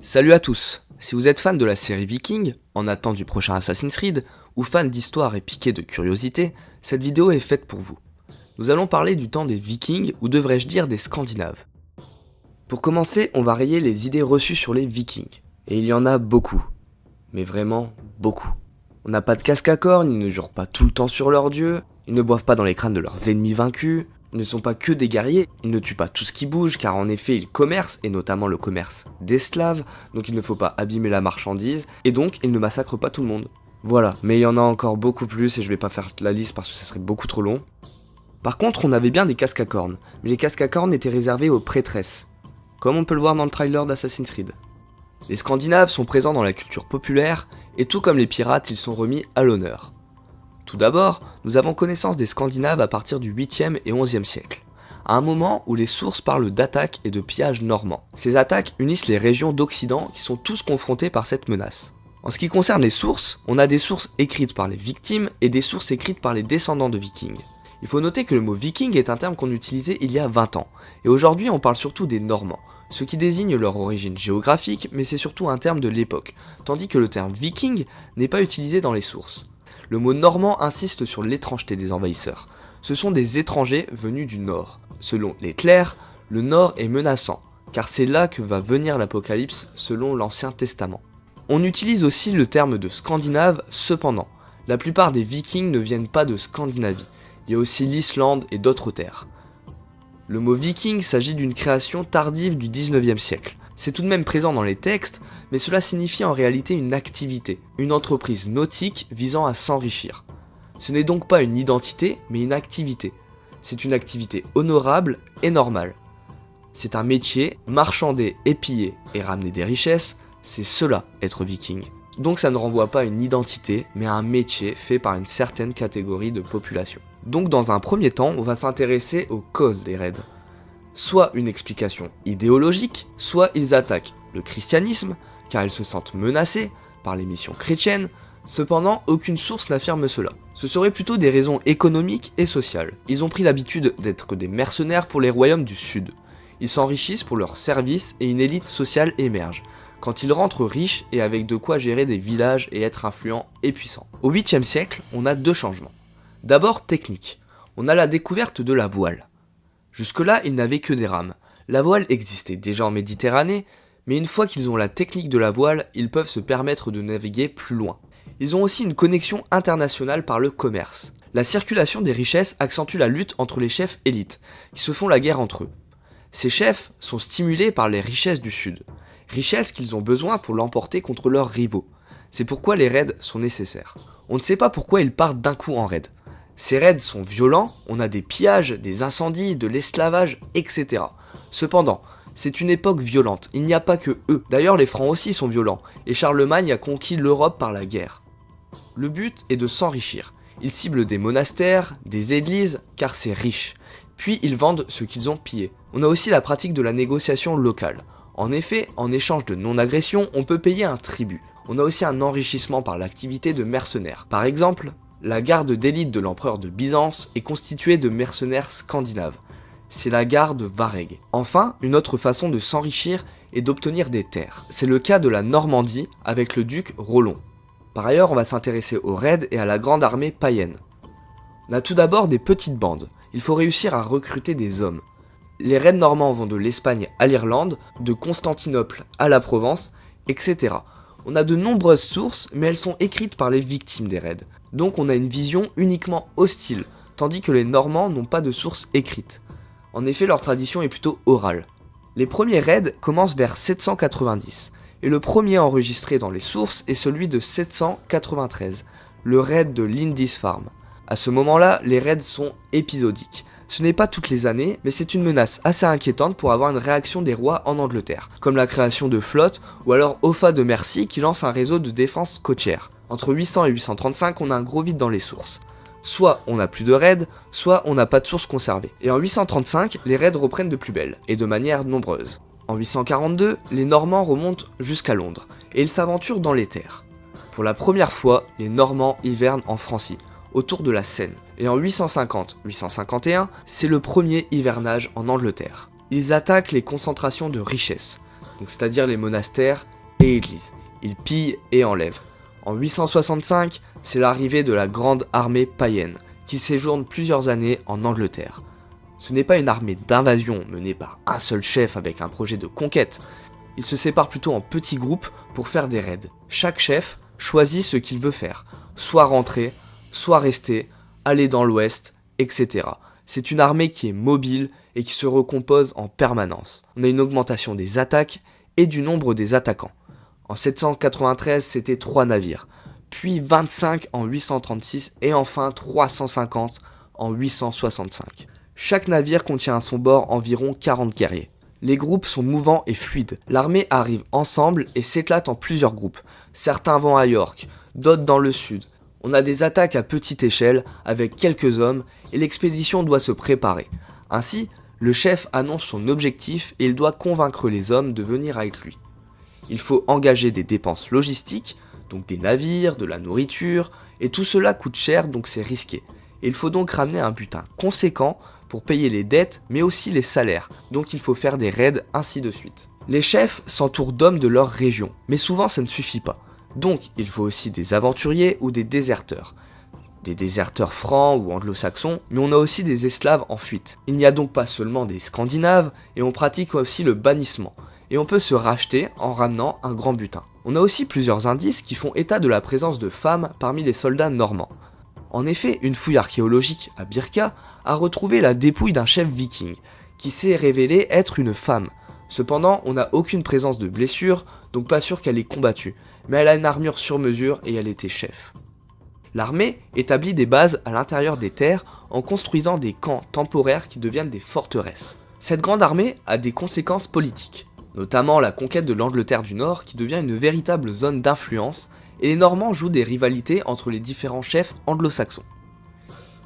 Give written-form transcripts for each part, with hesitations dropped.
Salut à tous. Si vous êtes fan de la série Viking, en attente du prochain Assassin's Creed, ou fan d'histoire et piqué de curiosité, cette vidéo est faite pour vous. Nous allons parler du temps des Vikings, ou devrais-je dire des Scandinaves. Pour commencer, on va rayer les idées reçues sur les Vikings. Et il y en a beaucoup. Mais vraiment beaucoup. On n'a pas de casque à cornes, ils ne jurent pas tout le temps sur leur dieu, ils ne boivent pas dans les crânes de leurs ennemis vaincus, ils ne sont pas que des guerriers, ils ne tuent pas tout ce qui bouge car en effet ils commercent, et notamment le commerce d'esclaves, donc il ne faut pas abîmer la marchandise, et donc ils ne massacrent pas tout le monde. Voilà, mais il y en a encore beaucoup plus et je vais pas faire la liste parce que ça serait beaucoup trop long. Par contre on avait bien des casques à cornes, mais les casques à cornes étaient réservés aux prêtresses, comme on peut le voir dans le trailer d'Assassin's Creed. Les Scandinaves sont présents dans la culture populaire, et tout comme les pirates, ils sont remis à l'honneur. Tout d'abord, nous avons connaissance des Scandinaves à partir du 8e et 11e siècle, à un moment où les sources parlent d'attaques et de pillages normands. Ces attaques unissent les régions d'Occident qui sont tous confrontées par cette menace. En ce qui concerne les sources, on a des sources écrites par les victimes et des sources écrites par les descendants de vikings. Il faut noter que le mot viking est un terme qu'on utilisait il y a 20 ans, et aujourd'hui on parle surtout des Normands, ce qui désigne leur origine géographique, mais c'est surtout un terme de l'époque, tandis que le terme viking n'est pas utilisé dans les sources. Le mot normand insiste sur l'étrangeté des envahisseurs. Ce sont des étrangers venus du nord. Selon les clercs, le nord est menaçant, car c'est là que va venir l'apocalypse selon l'Ancien Testament. On utilise aussi le terme de Scandinave, cependant. La plupart des vikings ne viennent pas de Scandinavie. Il y a aussi l'Islande et d'autres terres. Le mot viking s'agit d'une création tardive du 19e siècle. C'est tout de même présent dans les textes, mais cela signifie en réalité une activité, une entreprise nautique visant à s'enrichir. Ce n'est donc pas une identité, mais une activité. C'est une activité honorable et normale. C'est un métier, marchander et piller et ramener des richesses, c'est cela être viking. Donc ça ne renvoie pas à une identité, mais à un métier fait par une certaine catégorie de population. Donc dans un premier temps, on va s'intéresser aux causes des raids. Soit une explication idéologique, soit ils attaquent le christianisme, car ils se sentent menacés par les missions chrétiennes, cependant aucune source n'affirme cela. Ce seraient plutôt des raisons économiques et sociales. Ils ont pris l'habitude d'être des mercenaires pour les royaumes du sud. Ils s'enrichissent pour leurs services et une élite sociale émerge, quand ils rentrent riches et avec de quoi gérer des villages et être influents et puissants. Au 8e siècle, on a deux changements. D'abord technique, on a la découverte de la voile. Jusque-là, ils n'avaient que des rames. La voile existait déjà en Méditerranée, mais une fois qu'ils ont la technique de la voile, ils peuvent se permettre de naviguer plus loin. Ils ont aussi une connexion internationale par le commerce. La circulation des richesses accentue la lutte entre les chefs élites, qui se font la guerre entre eux. Ces chefs sont stimulés par les richesses du Sud, richesses qu'ils ont besoin pour l'emporter contre leurs rivaux. C'est pourquoi les raids sont nécessaires. On ne sait pas pourquoi ils partent d'un coup en raid. Ces raids sont violents, on a des pillages, des incendies, de l'esclavage, etc. Cependant, c'est une époque violente, il n'y a pas que eux. D'ailleurs les Francs aussi sont violents, et Charlemagne a conquis l'Europe par la guerre. Le but est de s'enrichir. Ils ciblent des monastères, des églises, car c'est riche. Puis ils vendent ce qu'ils ont pillé. On a aussi la pratique de la négociation locale. En effet, en échange de non-agression, on peut payer un tribut. On a aussi un enrichissement par l'activité de mercenaires. Par exemple, la garde d'élite de l'empereur de Byzance est constituée de mercenaires scandinaves. C'est la garde Vareg. Enfin, une autre façon de s'enrichir est d'obtenir des terres. C'est le cas de la Normandie avec le duc Rollon. Par ailleurs, on va s'intéresser aux raids et à la grande armée païenne. On a tout d'abord des petites bandes. Il faut réussir à recruter des hommes. Les raids normands vont de l'Espagne à l'Irlande, de Constantinople à la Provence, etc. On a de nombreuses sources, mais elles sont écrites par les victimes des raids. Donc on a une vision uniquement hostile, tandis que les Normands n'ont pas de sources écrites. En effet, leur tradition est plutôt orale. Les premiers raids commencent vers 790, et le premier enregistré dans les sources est celui de 793, le raid de Lindisfarne. À ce moment-là, les raids sont épisodiques. Ce n'est pas toutes les années, mais c'est une menace assez inquiétante pour avoir une réaction des rois en Angleterre, comme la création de flottes, ou alors Offa de Mercie qui lance un réseau de défense côtière. Entre 800 et 835, on a un gros vide dans les sources. Soit on n'a plus de raids, soit on n'a pas de sources conservées. Et en 835, les raids reprennent de plus belle, et de manière nombreuse. En 842, les Normands remontent jusqu'à Londres, et ils s'aventurent dans les terres. Pour la première fois, les Normands hivernent en Francie, autour de la Seine. Et en 850-851, c'est le premier hivernage en Angleterre. Ils attaquent les concentrations de richesses. donc c'est-à-dire les monastères et églises. Ils pillent et enlèvent. En 865, c'est l'arrivée de la grande armée païenne, qui séjourne plusieurs années en Angleterre. Ce n'est pas une armée d'invasion menée par un seul chef avec un projet de conquête. Ils se séparent plutôt en petits groupes pour faire des raids. Chaque chef choisit ce qu'il veut faire, soit rentrer, soit rester, aller dans l'ouest, etc. C'est une armée qui est mobile et qui se recompose en permanence. On a une augmentation des attaques et du nombre des attaquants. En 793, c'était 3 navires, puis 25 en 836 et enfin 350 en 865. Chaque navire contient à son bord environ 40 guerriers. Les groupes sont mouvants et fluides. L'armée arrive ensemble et s'éclate en plusieurs groupes. Certains vont à York, d'autres dans le sud. On a des attaques à petite échelle avec quelques hommes et l'expédition doit se préparer. Ainsi, le chef annonce son objectif et il doit convaincre les hommes de venir avec lui. Il faut engager des dépenses logistiques, donc des navires, de la nourriture, et tout cela coûte cher donc c'est risqué. Et il faut donc ramener un butin conséquent pour payer les dettes mais aussi les salaires, donc il faut faire des raids ainsi de suite. Les chefs s'entourent d'hommes de leur région, mais souvent ça ne suffit pas. Donc il faut aussi des aventuriers ou des déserteurs. Des déserteurs francs ou anglo-saxons, mais on a aussi des esclaves en fuite. Il n'y a donc pas seulement des Scandinaves, et on pratique aussi le bannissement. Et on peut se racheter en ramenant un grand butin. On a aussi plusieurs indices qui font état de la présence de femmes parmi les soldats normands. En effet, une fouille archéologique à Birka a retrouvé la dépouille d'un chef viking, qui s'est révélé être une femme. Cependant, on n'a aucune présence de blessure, donc pas sûr qu'elle ait combattu, mais elle a une armure sur mesure et elle était chef. L'armée établit des bases à l'intérieur des terres en construisant des camps temporaires qui deviennent des forteresses. Cette grande armée a des conséquences politiques, notamment la conquête de l'Angleterre du Nord qui devient une véritable zone d'influence, et les Normands jouent des rivalités entre les différents chefs anglo-saxons.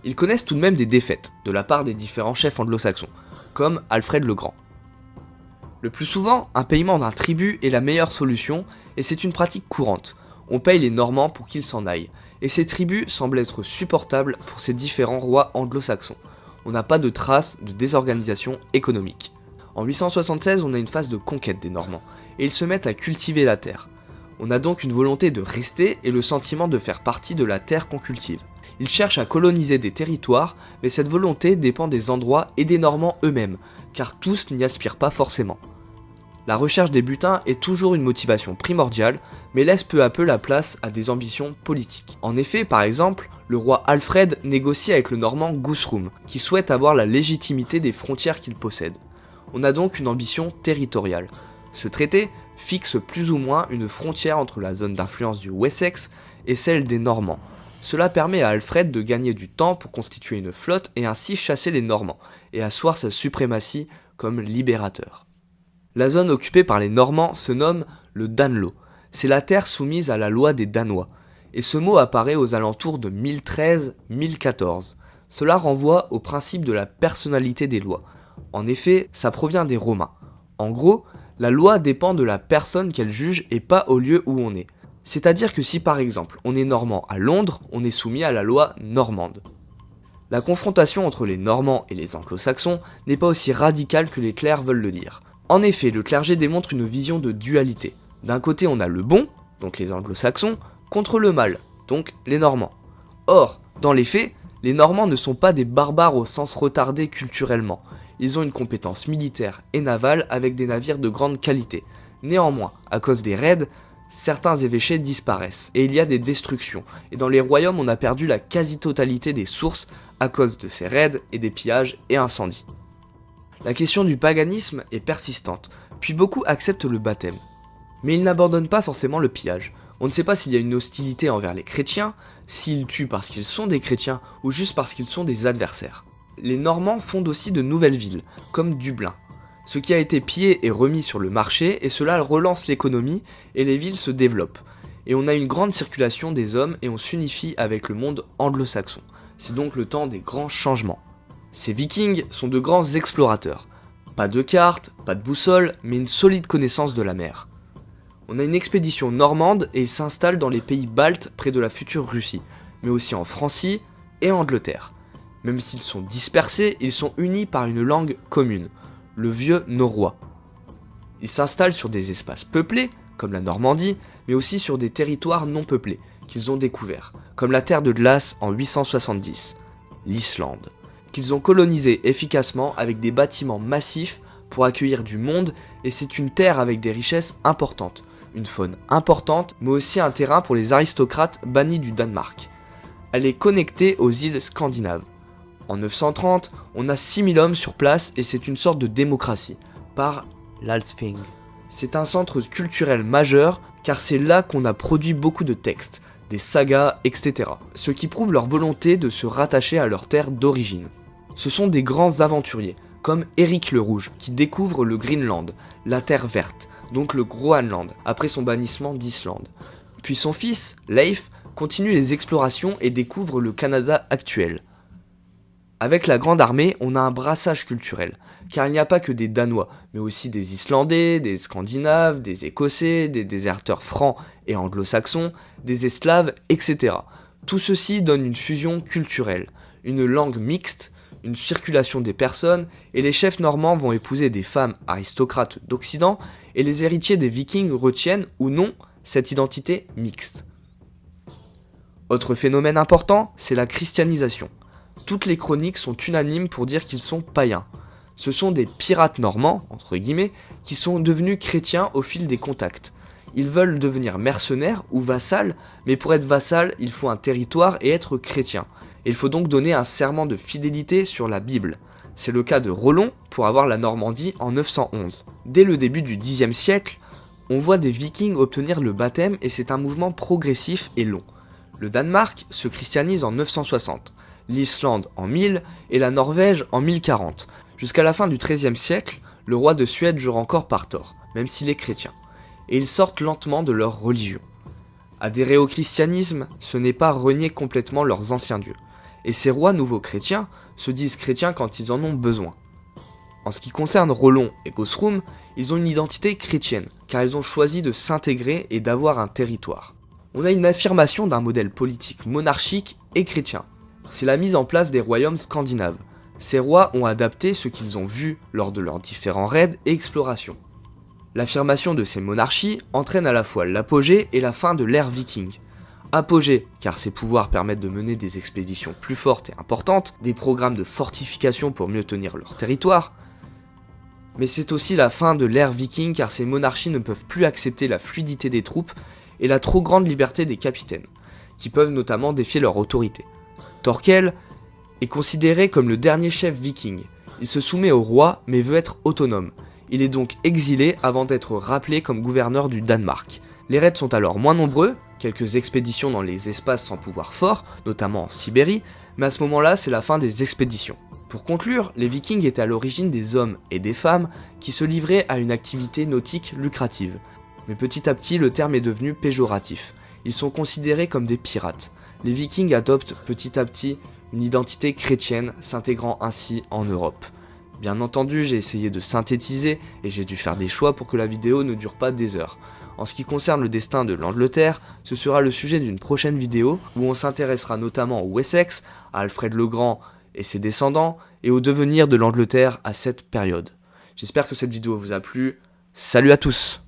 Ils connaissent tout de même des défaites de la part des différents chefs anglo-saxons, comme Alfred le Grand. Le plus souvent, un paiement d'un tribut est la meilleure solution, et c'est une pratique courante. On paye les Normands pour qu'ils s'en aillent, et ces tribus semblent être supportables pour ces différents rois anglo-saxons. On n'a pas de traces de désorganisation économique. En 876, on a une phase de conquête des Normands, et ils se mettent à cultiver la terre. On a donc une volonté de rester et le sentiment de faire partie de la terre qu'on cultive. Ils cherchent à coloniser des territoires, mais cette volonté dépend des endroits et des Normands eux-mêmes, car tous n'y aspirent pas forcément. La recherche des butins est toujours une motivation primordiale, mais laisse peu à peu la place à des ambitions politiques. En effet, par exemple, le roi Alfred négocie avec le Normand Guthrum, qui souhaite avoir la légitimité des frontières qu'il possède. On a donc une ambition territoriale. Ce traité fixe plus ou moins une frontière entre la zone d'influence du Wessex et celle des Normands. Cela permet à Alfred de gagner du temps pour constituer une flotte et ainsi chasser les Normands, et asseoir sa suprématie comme libérateur. La zone occupée par les Normands se nomme le Danelaw. C'est la terre soumise à la loi des Danois, et ce mot apparaît aux alentours de 1013-1014. Cela renvoie au principe de la personnalité des lois. En effet, ça provient des Romains. En gros, la loi dépend de la personne qu'elle juge et pas au lieu où on est. C'est-à-dire que si par exemple on est normand à Londres, on est soumis à la loi normande. La confrontation entre les Normands et les Anglo-Saxons n'est pas aussi radicale que les clercs veulent le dire. En effet, le clergé démontre une vision de dualité. D'un côté on a le bon, donc les Anglo-Saxons, contre le mal, donc les Normands. Or, dans les faits, les Normands ne sont pas des barbares au sens retardé culturellement. Ils ont une compétence militaire et navale avec des navires de grande qualité. Néanmoins, à cause des raids, certains évêchés disparaissent et il y a des destructions. Et dans les royaumes, on a perdu la quasi-totalité des sources à cause de ces raids et des pillages et incendies. La question du paganisme est persistante, puis beaucoup acceptent le baptême. Mais ils n'abandonnent pas forcément le pillage. On ne sait pas s'il y a une hostilité envers les chrétiens, s'ils tuent parce qu'ils sont des chrétiens ou juste parce qu'ils sont des adversaires. Les Normands fondent aussi de nouvelles villes, comme Dublin. Ce qui a été pillé est remis sur le marché et cela relance l'économie et les villes se développent. Et on a une grande circulation des hommes et on s'unifie avec le monde anglo-saxon. C'est donc le temps des grands changements. Ces vikings sont de grands explorateurs. Pas de cartes, pas de boussole, mais une solide connaissance de la mer. On a une expédition normande et ils s'installent dans les pays baltes près de la future Russie, mais aussi en Francie et en Angleterre. Même s'ils sont dispersés, ils sont unis par une langue commune, le vieux norrois. Ils s'installent sur des espaces peuplés, comme la Normandie, mais aussi sur des territoires non peuplés, qu'ils ont découverts, comme la terre de glace en 870, l'Islande, qu'ils ont colonisé efficacement avec des bâtiments massifs pour accueillir du monde, et c'est une terre avec des richesses importantes, une faune importante, mais aussi un terrain pour les aristocrates bannis du Danemark. Elle est connectée aux îles scandinaves. En 930, on a 6000 hommes sur place et c'est une sorte de démocratie, par l'Alsthing. C'est un centre culturel majeur car c'est là qu'on a produit beaucoup de textes, des sagas, etc. Ce qui prouve leur volonté de se rattacher à leur terre d'origine. Ce sont des grands aventuriers, comme Éric le Rouge, qui découvre le Greenland, la terre verte, donc le Groenland, après son bannissement d'Islande. Puis son fils, Leif, continue les explorations et découvre le Canada actuel. Avec la Grande Armée, on a un brassage culturel, car il n'y a pas que des Danois, mais aussi des Islandais, des Scandinaves, des Écossais, des déserteurs francs et anglo-saxons, des esclaves, etc. Tout ceci donne une fusion culturelle, une langue mixte, une circulation des personnes, et les chefs normands vont épouser des femmes aristocrates d'Occident, et les héritiers des Vikings retiennent ou non cette identité mixte. Autre phénomène important, c'est la christianisation. Toutes les chroniques sont unanimes pour dire qu'ils sont païens. Ce sont des pirates normands, entre guillemets, qui sont devenus chrétiens au fil des contacts. Ils veulent devenir mercenaires ou vassals, mais pour être vassal, il faut un territoire et être chrétien. Il faut donc donner un serment de fidélité sur la Bible. C'est le cas de Rollon pour avoir la Normandie en 911. Dès le début du Xe siècle, on voit des Vikings obtenir le baptême et c'est un mouvement progressif et long. Le Danemark se christianise en 960, l'Islande en 1000 et la Norvège en 1040. Jusqu'à la fin du XIIIe siècle, le roi de Suède jure encore par tort, même s'il est chrétien. Et ils sortent lentement de leur religion. Adhérer au christianisme, ce n'est pas renier complètement leurs anciens dieux. Et ces rois nouveaux chrétiens se disent chrétiens quand ils en ont besoin. En ce qui concerne Rollon et Gosrum, ils ont une identité chrétienne, car ils ont choisi de s'intégrer et d'avoir un territoire. On a une affirmation d'un modèle politique monarchique et chrétien. C'est la mise en place des royaumes scandinaves. Ces rois ont adapté ce qu'ils ont vu lors de leurs différents raids et explorations. L'affirmation de ces monarchies entraîne à la fois l'apogée et la fin de l'ère viking. Apogée, car ces pouvoirs permettent de mener des expéditions plus fortes et importantes, des programmes de fortification pour mieux tenir leur territoire. Mais c'est aussi la fin de l'ère viking car ces monarchies ne peuvent plus accepter la fluidité des troupes et la trop grande liberté des capitaines, qui peuvent notamment défier leur autorité. Thorkel est considéré comme le dernier chef viking. Il se soumet au roi mais veut être autonome. Il est donc exilé avant d'être rappelé comme gouverneur du Danemark. Les raids sont alors moins nombreux, quelques expéditions dans les espaces sans pouvoir fort, notamment en Sibérie, mais à ce moment-là, c'est la fin des expéditions. Pour conclure, les Vikings étaient à l'origine des hommes et des femmes qui se livraient à une activité nautique lucrative. Mais petit à petit, le terme est devenu péjoratif. Ils sont considérés comme des pirates. Les Vikings adoptent petit à petit une identité chrétienne, s'intégrant ainsi en Europe. Bien entendu, j'ai essayé de synthétiser et j'ai dû faire des choix pour que la vidéo ne dure pas des heures. En ce qui concerne le destin de l'Angleterre, ce sera le sujet d'une prochaine vidéo où on s'intéressera notamment au Wessex, à Alfred le Grand et ses descendants, et au devenir de l'Angleterre à cette période. J'espère que cette vidéo vous a plu. Salut à tous!